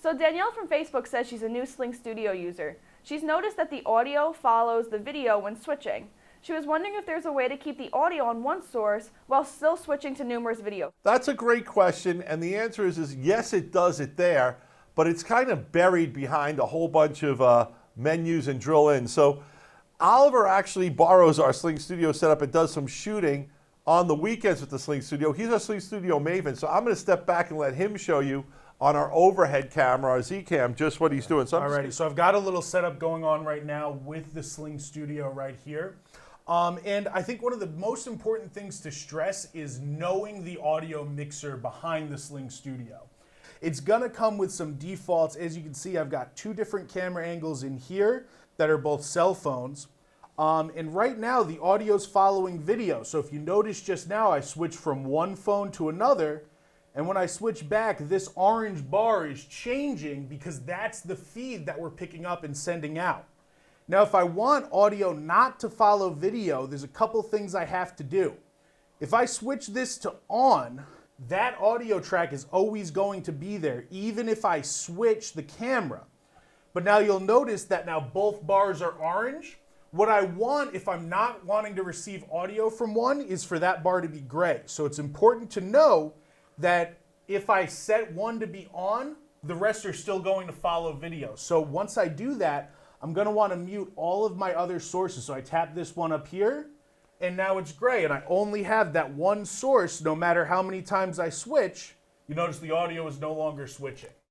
So Danielle from Facebook says she's a new SlingStudio user. She's noticed that the audio follows the video when switching. She was wondering if there's a way to keep the audio on one source while still switching to numerous videos. That's a great question, and the answer is yes, it does it there, but it's kind of buried behind a whole bunch of menus and drill in. So Oliver actually borrows our SlingStudio setup and does some shooting on the weekends with the SlingStudio. He's our SlingStudio maven, so I'm going to step back and let him show you on our overhead camera, our Z-Cam, just what he's doing. So Alrighty, so I've got a little setup going on right now with the SlingStudio right here. And I think one of the most important things to stress is knowing the audio mixer behind the SlingStudio. It's gonna come with some defaults. As you can see, I've got two different camera angles in here that are both cell phones. And right now, the audio's following video. So if you notice just now, I switched from one phone to another. And when I switch back, this orange bar is changing because that's the feed that we're picking up and sending out. Now, if I want audio not to follow video, there's a couple things I have to do. If I switch this to on, that audio track is always going to be there, even if I switch the camera. But now you'll notice that now both bars are orange. What I want, if I'm not wanting to receive audio from one, is for that bar to be gray. So it's important to know that if I set one to be on, the rest are still going to follow video. So once I do that, I'm going to want to mute all of my other sources. So I tap this one up here, and now it's gray, and I only have that one source no matter how many times I switch. You notice the audio is no longer switching.